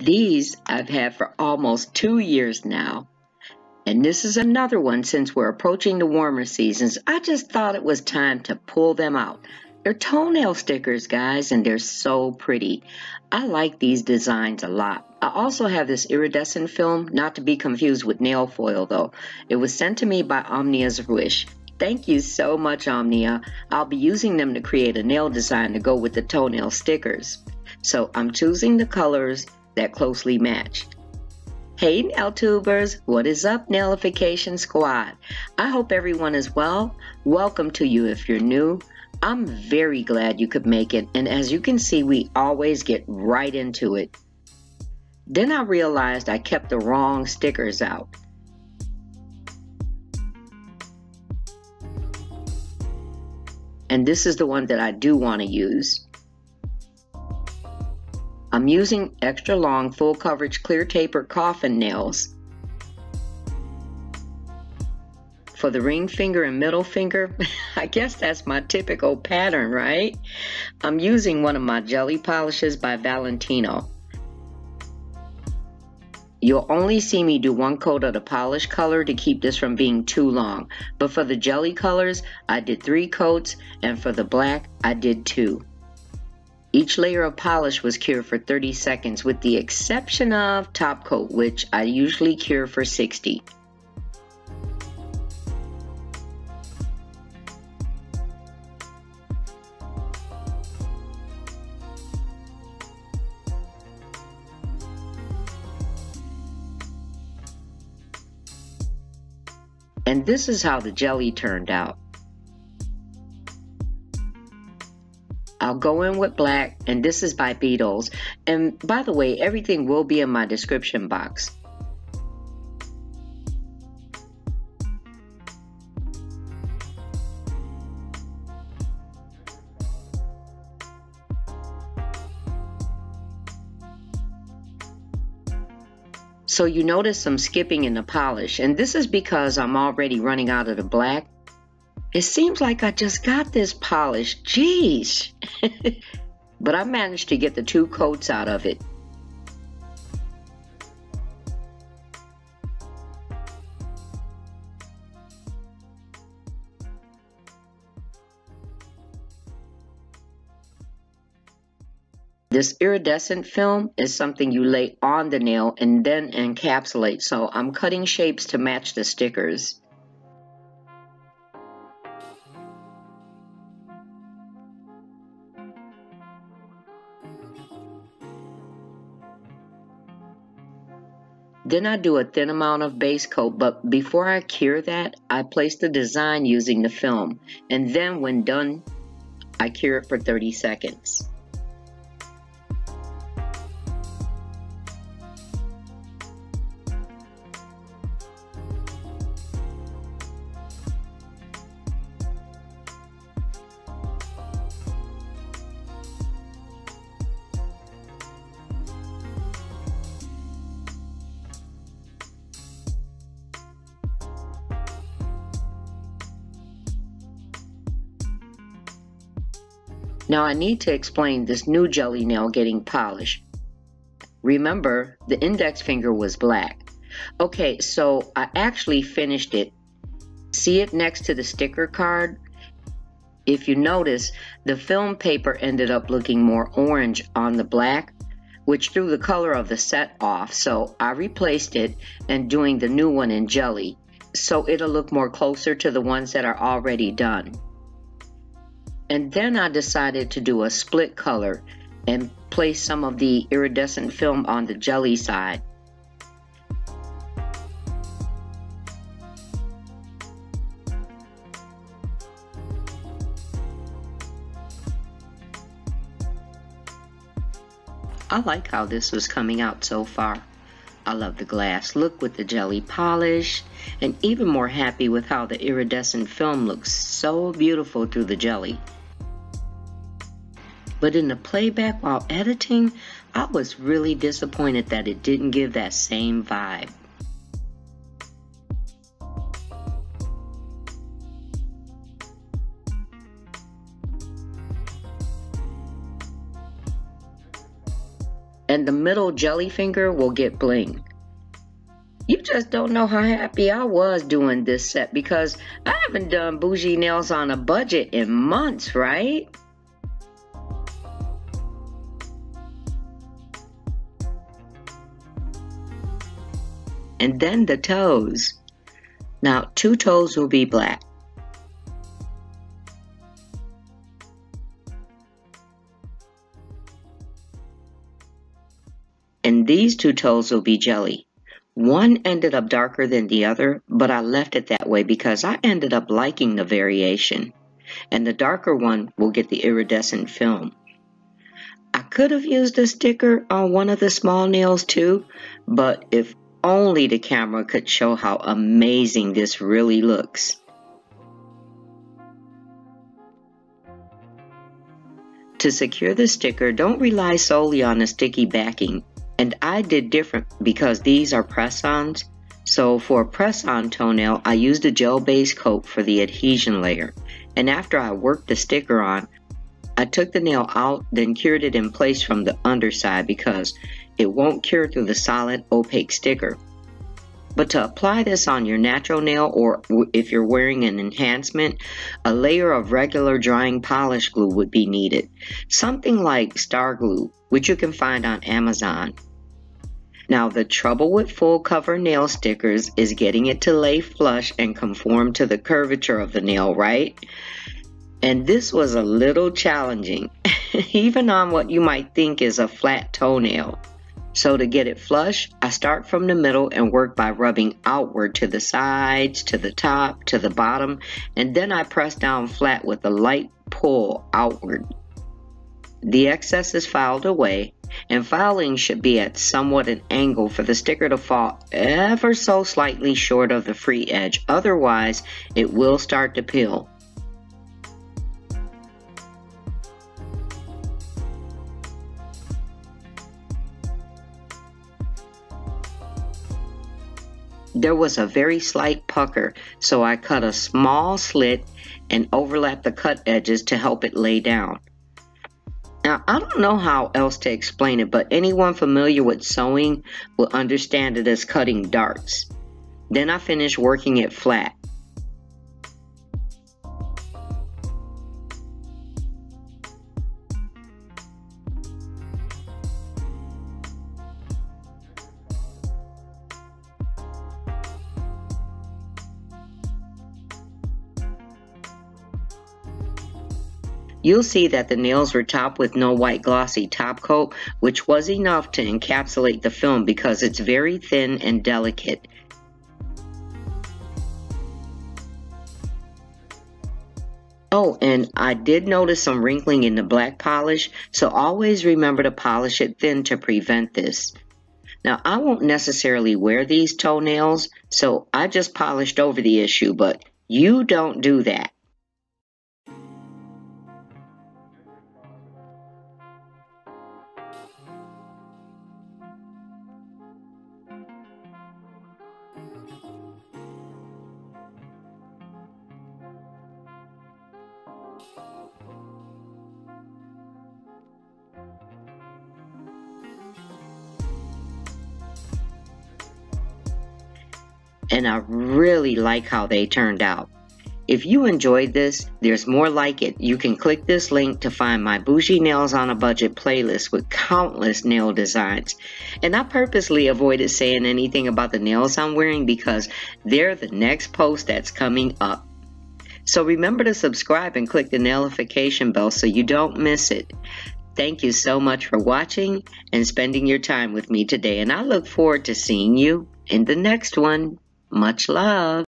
These I've had for almost 2 years now. And this is another one since we're approaching the warmer seasons. I just thought it was time to pull them out. They're toenail stickers, guys, and they're so pretty. I like these designs a lot. I also have this iridescent film, not to be confused with nail foil though. It was sent to me by Omeya's Wish. Thank you so much, Omeya. I'll be using them to create a nail design to go with the toenail stickers. So I'm choosing the colors that closely match. Hey NailTubers, what is up Nailification squad? I hope everyone is well. Welcome to you if you're new. I'm very glad you could make it, and as you can see, we always get right into it. Then I realized I kept the wrong stickers out. And this is the one that I do want to use. I'm using extra long full coverage clear taper coffin nails. For the ring finger and middle finger, I guess that's my typical pattern, right? I'm using one of my jelly polishes by Valentino. You'll only see me do one coat of the polish color to keep this from being too long. But for the jelly colors, I did 3 coats, and for the black, I did 2. Each layer of polish was cured for 30 seconds with the exception of top coat, which I usually cure for 60. And this is how the jelly turned out. I'll go in with black, and this is by Beetles. And by the way, everything will be in my description box. So you notice some skipping in the polish, and this is because I'm already running out of the black. It seems like I just got this polish, jeez. But I managed to get the 2 coats out of it. This iridescent film is something you lay on the nail and then encapsulate, so I'm cutting shapes to match the stickers. Then I do a thin amount of base coat, but before I cure that, I place the design using the film, and then when done, I cure it for 30 seconds. Now I need to explain this new jelly nail getting polished. Remember, the index finger was black. Okay, so I actually finished it. See it next to the sticker card? If you notice, the film paper ended up looking more orange on the black, which threw the color of the set off. So I replaced it and doing the new one in jelly, so it'll look more closer to the ones that are already done. And then I decided to do a split color and place some of the iridescent film on the jelly side. I like how this was coming out so far. I love the glass look with the jelly polish, and even more happy with how the iridescent film looks so beautiful through the jelly. But in the playback while editing, I was really disappointed that it didn't give that same vibe. and the middle jelly finger will get bling. You just don't know how happy I was doing this set because I haven't done bougie nails on a budget in months, right? And then the toes. Now 2 toes will be black. And these 2 toes will be jelly. One ended up darker than the other, but I left it that way because I ended up liking the variation. And the darker one will get the iridescent film. I could have used a sticker on one of the small nails too, but if only the camera could show how amazing this really looks. To secure the sticker, don't rely solely on the sticky backing. And I did different because these are press-ons. So for a press-on toenail, I used a gel-based coat for the adhesion layer. And after I worked the sticker on, I took the nail out, then cured it in place from the underside because it won't cure through the solid opaque sticker. But to apply this on your natural nail, or if you're wearing an enhancement, a layer of regular drying polish glue would be needed. Something like Star Glue, which you can find on Amazon. Now the trouble with full cover nail stickers is getting it to lay flush and conform to the curvature of the nail, right? And this was a little challenging, even on what you might think is a flat toenail. So to get it flush, I start from the middle and work by rubbing outward to the sides, to the top, to the bottom, and then I press down flat with a light pull outward. The excess is filed away, and filing should be at somewhat an angle for the sticker to fall ever so slightly short of the free edge, otherwise it will start to peel. There was a very slight pucker, so I cut a small slit and overlapped the cut edges to help it lay down. Now, I don't know how else to explain it, but anyone familiar with sewing will understand it as cutting darts. Then I finished working it flat. You'll see that the nails were topped with no white glossy top coat, which was enough to encapsulate the film because it's very thin and delicate. Oh, and I did notice some wrinkling in the black polish, so always remember to polish it thin to prevent this. Now, I won't necessarily wear these toenails, so I just polished over the issue, but you don't do that. And I really like how they turned out. If you enjoyed this, there's more like it. You can click this link to find my Bougie Nails on a Budget playlist with countless nail designs. And I purposely avoided saying anything about the nails I'm wearing because they're the next post that's coming up. So remember to subscribe and click the Nailification bell so you don't miss it. Thank you so much for watching and spending your time with me today, and I look forward to seeing you in the next one. Much love.